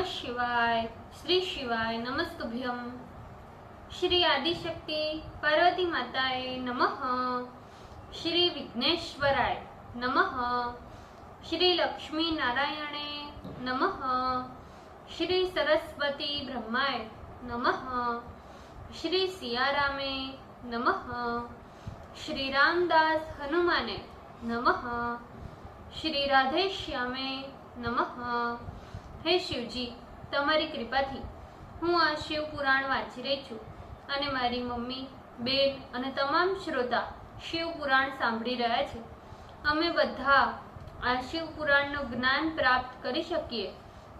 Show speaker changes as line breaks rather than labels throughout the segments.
नमः शिवाय। श्री शिवाय नमस्तुभ्यम। श्री आदिशक्ति पार्वती माताए नमः। श्री विघ्नेश्वराय नमः। श्री लक्ष्मी नारायणे नमः। श्री सरस्वती ब्रह्माय नमः। श्री सियारामे नमः। श्री रामदास हनुमाने नमः। श्री राधेश्यामे नमः। हे शिवजी, तमारी कृपाथी हूँ आ शिव पुराण वांची रही छूं अने मारी मम्मी, बेन अने तमाम श्रोता शिव पुराण सांभળી રહ્યા છે। અમે બધા આ शिव પુરાણનું જ્ઞાન પ્રાપ્ત કરી શકીએ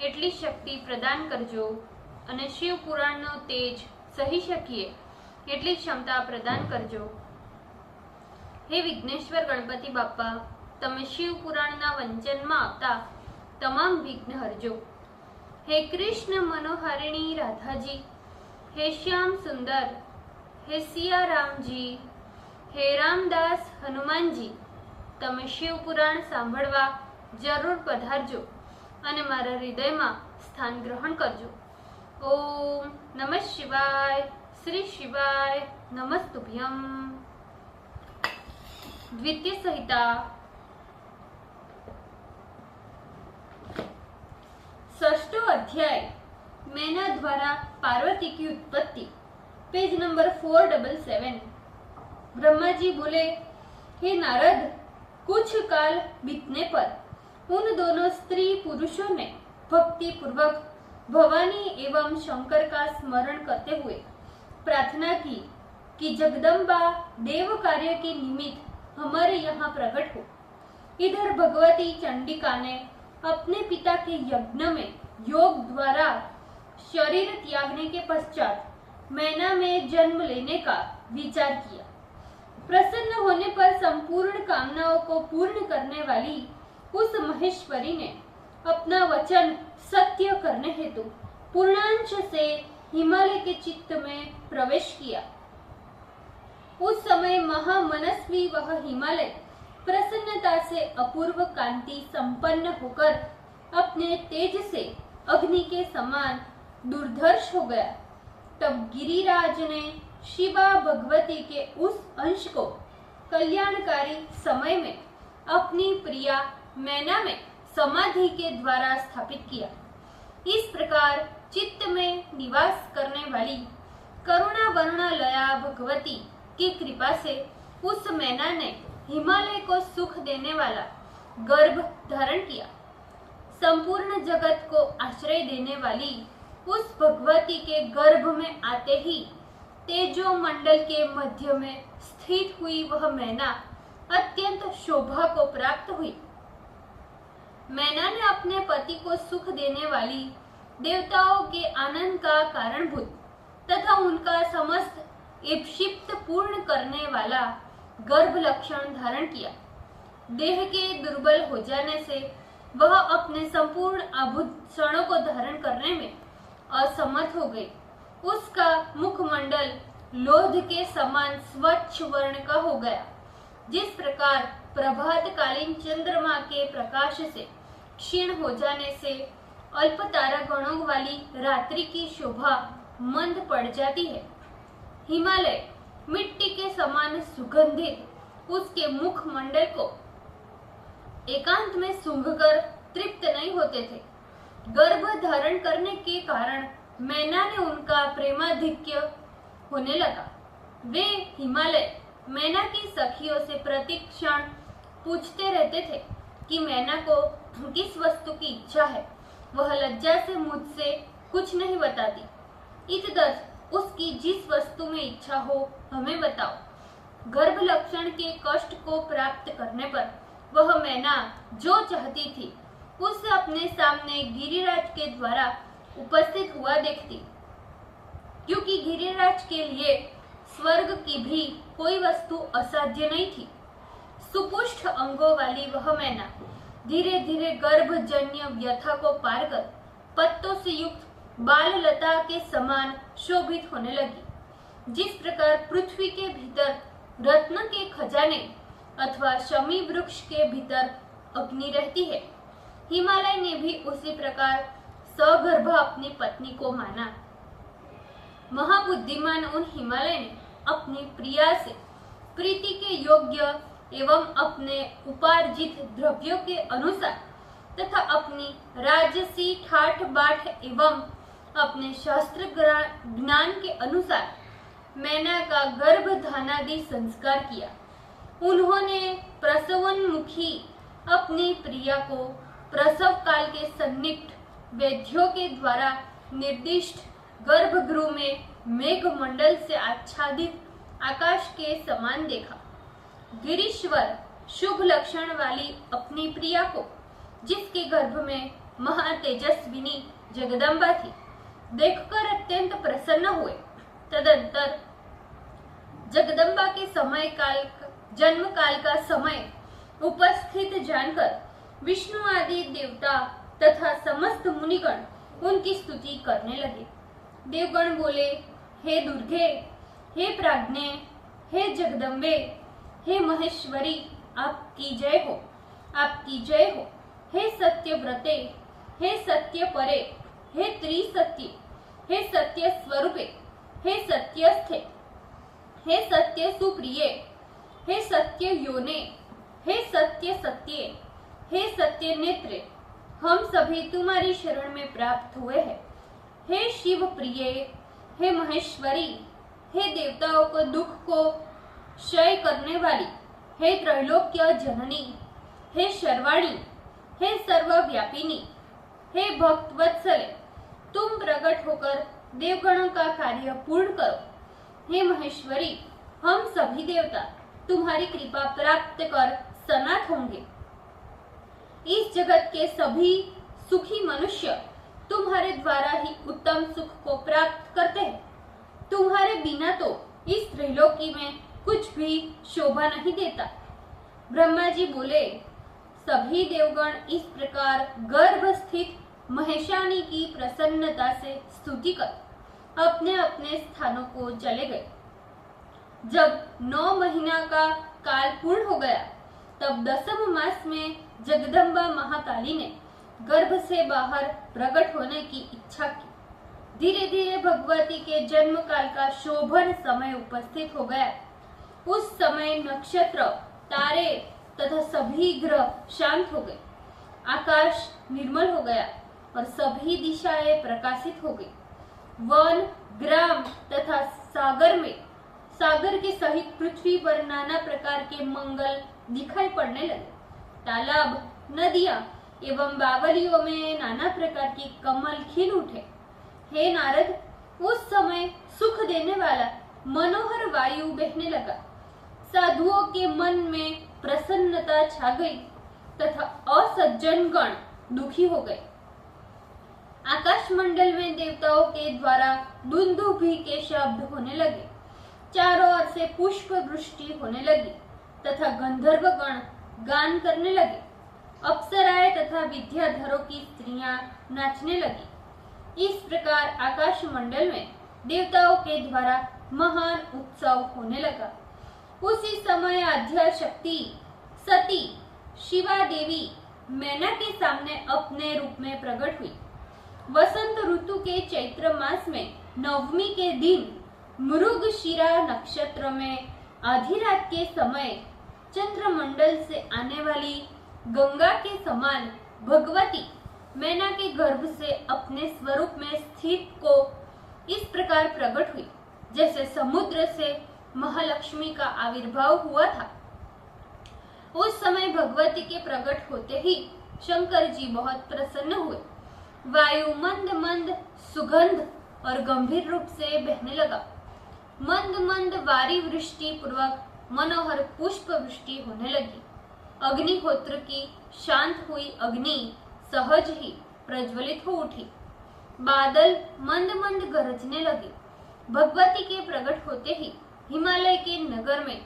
એટલી શક્તિ પ્રદાન કરજો અને शिव પુરાણનો તેજ સહી શકીએ એટલી ક્ષમતા પ્રદાન કરજો। हे विघ्नेश्वर गणपति बाप्पा, તમે शिव પુરાણના વંચનમાં આવતા તમામ વિઘ્ન હરજો। हे कृष्ण मनोहारिणी राधा जी, हे श्याम सुंदर, हे सिया राम जी, हे रामदास हनुमान जी, तमे शिव पुराण सांभळवा जरूर पधारजो अने मारा हृदयमां स्थान ग्रहण करजो। ओम नमः शिवाय। श्री शिवाय नमस्तुभ्यम। द्वितीय संहिता षष्ठो अध्याय मैना द्वारा पार्वती की उत्पत्ति, पेज नंबर 477। ब्रह्मा जी बोले, हे नारद, कुछ काल बीतने पर उन दोनों स्त्री पुरुषों ने भक्ति पूर्वक भवानी एवं शंकर का स्मरण करते हुए प्रार्थना की कि जगदम्बा देव कार्य के निमित्त हमारे यहाँ प्रकट हो। इधर भगवती चंडिका ने अपने पिता के यज्ञ में योग द्वारा शरीर त्यागने के पश्चात मैना में जन्म लेने का विचार किया। प्रसन्न होने पर संपूर्ण कामनाओं को पूर्ण करने वाली उस महेश्वरी ने अपना वचन सत्य करने हेतु पूर्णांश से हिमालय के चित्त में प्रवेश किया। उस समय महामनस्वी वह हिमालय प्रसन्नता से अपूर्व कांति संपन्न होकर अपने तेज से अग्नि के समान दुर्धर्ष हो गया। तब गिरिराज ने शिवा भगवती के उस अंश को कल्याणकारी समय में अपनी प्रिया मैना में समाधि के द्वारा स्थापित किया। इस प्रकार चित्त में निवास करने वाली करुणा वर्णालया भगवती की कृपा से उस मैना ने हिमालय को सुख देने वाला गर्भ धारण किया। संपूर्ण जगत को आश्रय देने वाली उस भगवती के गर्भ में आते ही तेजो मंडल के मध्य में स्थित हुई वह मैना अत्यंत शोभा को प्राप्त हुई। मैना ने अपने पति को सुख देने वाली देवताओं के आनंद का कारणभूत तथा उनका समस्त इप्सित पूर्ण करने वाला गर्भ लक्षण धारण किया। देह के दुर्बल हो जाने से वह अपने संपूर्ण आभूषणों को धारण करने में असमर्थ हो गई। उसका मुखमंडल लोध के समान स्वच्छ वर्ण का हो गया। जिस प्रकार प्रभात कालीन चंद्रमा के प्रकाश से क्षीण हो जाने से अल्प तारागणों वाली रात्रि की शोभा मंद पड़ जाती है, हिमालय मिट्टी के समान सुगंधित उसके मुख मंडल को एकांत में सूंघकर तृप्त नहीं होते थे। गर्भ धारण करने के कारण मैना ने उनका प्रेमाधिक्य होने लगा। वे हिमालय मैना की सखियों से प्रतिक्षण पूछते रहते थे कि मैना को किस वस्तु की इच्छा है। वह लज्जा से मुझसे कुछ नहीं बताती। इतदर उसकी जिस वस्तु में इच्छा हो हमें बताओ। गर्भ लक्षण के कष्ट को प्राप्त करने पर वह मैना जो चाहती थी उसे अपने सामने गिरिराज के द्वारा उपस्थित हुआ देखती, क्योंकि गिरिराज के लिए स्वर्ग की भी कोई वस्तु असाध्य नहीं थी। सुपुष्ट अंगों वाली वह मैना धीरे धीरे गर्भजन्य व्यथा को पार कर पत्तों से युक्त बाल लता के समान शोभित होने लगी। जिस प्रकार पृथ्वी के भीतर रत्न के खजाने अथवा शमी वृक्ष के भीतर अग्नि रहती है, हिमालय ने भी उसी प्रकार सगर्भ अपनी पत्नी को माना। महाबुद्धिमान उन हिमालय ने अपनी प्रिया से प्रीति के योग्य एवं अपने उपार्जित द्रव्यों के अनुसार तथा अपनी राजसी ठाठ बाट एवं अपने शास्त्र ज्ञान के अनुसार मैना का गर्भधानादि संस्कार किया। उन्होंने प्रसवोन्मुखी अपनी प्रिया को प्रसव काल के सन्निकट वैद्यों के द्वारा निर्दिष्ट गर्भगृह में मेघमंडल से आच्छादित आकाश के समान देखा। गिरीश्वर शुभ लक्षण वाली अपनी प्रिया को, जिसके गर्भ में महातेजस्विनी जगदम्बा थी, देखकर अत्यंत प्रसन्न हुए। तदंतर जगदम्बा के जन्म काल का समय उपस्थित जानकर विष्णु आदि देवता तथा समस्त मुनिगण उनकी स्तुति करने लगे। देवगण बोले, हे दुर्गे, हे प्राज्ञे, हे जगदम्बे, हे महेश्वरी, आपकी जय हो, आपकी जय हो। हे सत्यव्रते, हे सत्य परे, हे त्रिसत्य, हे सत्य स्वरूपे, हे सत्यस्थे, हे सत्य सुप्रिये, हे सत्य योने, हे सत्य सत्ये, हे सत्य नेत्रे, हम सभी तुम्हारी शरण में प्राप्त हुए हैं। हे शिव प्रिये, हे महेश्वरी, हे देवताओं को दुख को क्षय करने वाली, हे त्रैलोक्य जननी, हे शर्वाणी, हे सर्वव्यापिनी, हे भक्त वत्सले, तुम प्रकट होकर देवगणों का कार्य पूर्ण करो। हे महेश्वरी, हम सभी देवता तुम्हारी कृपा प्राप्त कर सनाथ होंगे। इस जगत के सभी सुखी मनुष्य तुम्हारे द्वारा ही उत्तम सुख को प्राप्त करते हैं। तुम्हारे बिना तो इस त्रिलोकी में कुछ भी शोभा नहीं देता। ब्रह्मा जी बोले, सभी देवगण इस प्रकार गर्भ स्थित महेशानी की प्रसन्नता से स्तुति कर अपने अपने स्थानों को चले गए। जब 9 महीना का काल पूर्ण हो गया, तब 10वें मास में जगदम्बा महाकाली ने गर्भ से बाहर प्रकट होने की इच्छा की। धीरे धीरे भगवती के जन्म काल का शोभन समय उपस्थित हो गया। उस समय नक्षत्र, तारे तथा सभी ग्रह शांत हो गए। आकाश निर्मल हो गया और सभी दिशाएं प्रकाशित हो गई। वन, ग्राम तथा सागर के सहित पृथ्वी पर नाना प्रकार के मंगल दिखाई पड़ने लगे। तालाब, नदियां एवं बावलियों में नाना प्रकार की कमल खिल उठे। हे नारद, उस समय सुख देने वाला मनोहर वायु बहने लगा। साधुओं के मन में प्रसन्नता छा गई तथा असज्जन गण दुखी हो गए। आकाश मंडल में देवताओं के द्वारा दुंदुभि के शब्द होने लगे। चारों ओर से पुष्प वृष्टि होने लगी तथा गंधर्व गण गान करने लगे। अप्सराएं तथा विद्याधरों की स्त्रियां नाचने लगी। इस प्रकार आकाश मंडल में देवताओं के द्वारा महान उत्सव होने लगा। उसी समय आद्या शक्ति सती शिवा देवी मैना के सामने अपने रूप में प्रकट हुई। वसंत ऋतु के चैत्र मास में नवमी के दिन मृगशिरा नक्षत्र में आधी रात के समय चंद्रमंडल से आने वाली गंगा के समान भगवती मैना के गर्भ से अपने स्वरूप में स्थित को इस प्रकार प्रकट हुई, जैसे समुद्र से महालक्ष्मी का आविर्भाव हुआ था। उस समय भगवती के प्रकट होते ही शंकर जी बहुत प्रसन्न हुए। वायु मंद मंद सुगंध और गंभीर रूप से बहने लगा। मंद मंद वारी वृष्टि पूर्वक मनोहर पुष्प वृष्टि होने लगी। अग्निहोत्र की शांत हुई अग्नि सहज ही प्रज्वलित हो उठी। बादल मंद मंद गरजने लगे। भगवती के प्रकट होते ही हिमालय के नगर में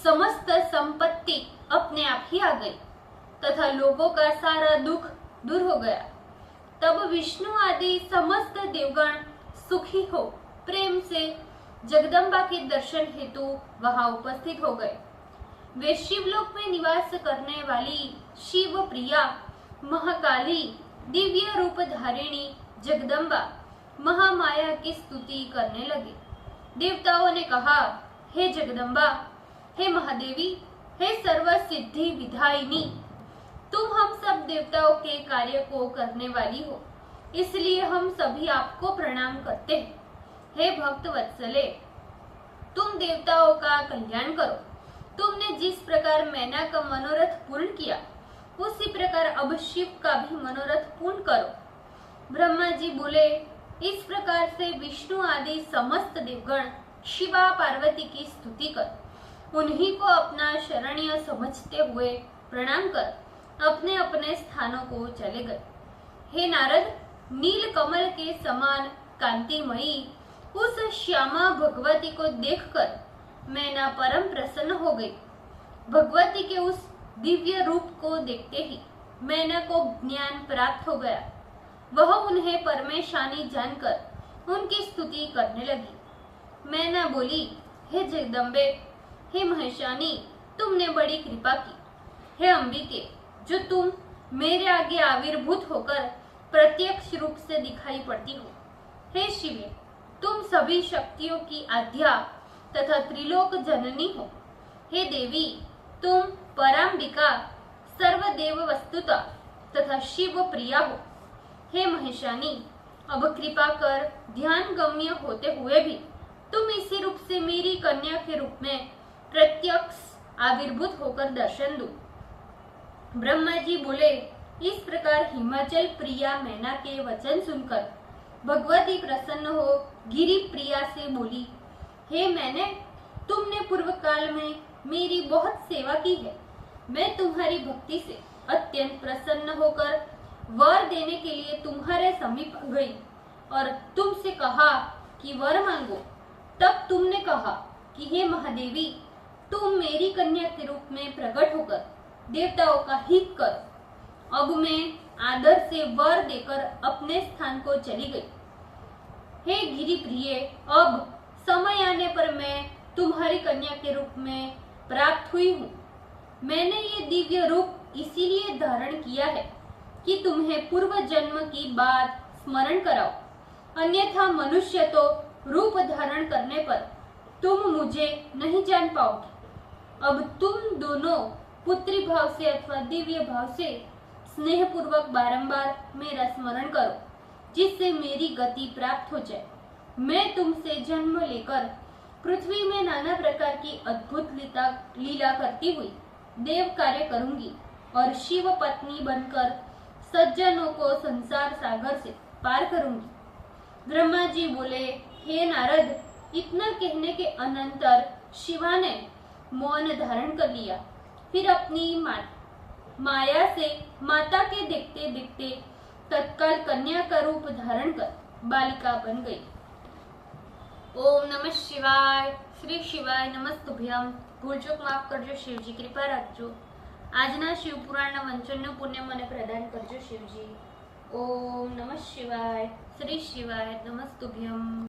समस्त संपत्ति अपने आप ही आ गई तथा लोगों का सारा दुख दूर हो गया। तब विष्णु आदि समस्त देवगण सुखी हो प्रेम से जगदम्बा के दर्शन हेतु वहां उपस्थित हो गए। वे शिवलोक में निवास करने वाली शिव प्रिया महाकाली दिव्य रूप धारिणी जगदम्बा महामाया की स्तुति करने लगे। देवताओं ने कहा, हे जगदम्बा, हे महादेवी, हे सर्व सिद्धि विधायिनी, तुम हम सब देवताओं के कार्य को करने वाली हो, इसलिए हम सभी आपको प्रणाम करते हैं। हे भक्त वत्सले, तुम देवताओं का कल्याण करो। तुमने जिस प्रकार मैना का मनोरथ पूर्ण किया, उसी प्रकार अब शिव का भी मनोरथ पूर्ण करो। ब्रह्मा जी बोले, इस प्रकार से विष्णु आदि समस्त देवगण शिवा पार्वती की स्तुति कर उन्हीं को अपना शरणीय समझते हुए प्रणाम कर अपने अपने स्थानों को चले गए। हे नारद, नील कमल के समान कांतिमयी उस श्यामा भगवती को देखकर मैना परम प्रसन्न हो गई। भगवती के उस दिव्य रूप को देखते ही मैना को ज्ञान प्राप्त हो गया। वह उन्हें परमेशानी जानकर उनकी स्तुति करने लगी। मैना बोली, हे जगदम्बे, हे महेशानी, तुमने बड़ी कृपा की। हे अंबिके, जो तुम मेरे आगे आविर्भूत होकर प्रत्यक्ष रूप से दिखाई पड़ती हो। हे शिवे, तुम सभी शक्तियों की आद्या तथा त्रिलोक जननी हो। हे देवी, तुम पराम्बिका सर्वदेव वस्तुता तथा शिव प्रिया हो। हे महेशानी, अब कृपा कर ध्यान गम्य होते हुए भी तुम इसी रूप से मेरी कन्या के रूप में प्रत्यक्ष आविर्भूत होकर दर्शन दो। ब्रह्मा जी बोले, इस प्रकार हिमाचल प्रिया मैना के वचन सुनकर भगवती प्रसन्न हो गिरि प्रिया से बोली, हे मैंने, तुमने पूर्व काल में मेरी बहुत सेवा की है। मैं तुम्हारी भक्ति से अत्यंत प्रसन्न होकर वर देने के लिए तुम्हारे समीप गई और तुमसे कहा कि वर मांगो। तब तुमने कहा कि हे महादेवी, तुम मेरी कन्या के रूप में प्रकट होकर देवताओं का हित कर। अब मैं आदर से वर देकर अपने स्थान को चली गई। हे गिरि प्रिय, अब समय आने पर मैं तुम्हारी कन्या के रूप में प्राप्त हुई हूँ। मैंने ये दिव्य रूप इसीलिए धारण किया है कि तुम्हें पूर्व जन्म की बात स्मरण कराओ, अन्यथा मनुष्य तो रूप धारण करने पर तुम मुझे नहीं जान पाओगे। अब तुम दोनों पुत्री भाव से अथवा दिव्य भाव से स्नेह पूर्वक बारंबार मेरा स्मरण करो, जिससे मेरी गति प्राप्त हो जाए। मैं तुमसे जन्म लेकर पृथ्वी में नाना प्रकार की अद्भुत लीला करती हुई देव कार्य करूंगी और शिव पत्नी बनकर सज्जनों को संसार सागर से पार करूंगी। ब्रह्मा जी बोले, हे नारद, इतना कहने के अनंतर शिवा ने मौन धारण कर लिया। फिर अपनी माया से माता के देखते देखते तत्काल कन्या का रूप धारण कर बालिका बन गई। ओम नमः शिवाय। श्री शिवाय नमस्तुभ्यम। ભૂલ ચૂક માફ કરજો શિવજી, કૃપા રાખજો। આજના શિવપુરાણના વંચનનું પુણ્ય મને પ્રદાન કરજો શિવજી। ઓમ નમઃ શિવાય। શ્રી શિવાય નમસ્તુભ્યમ।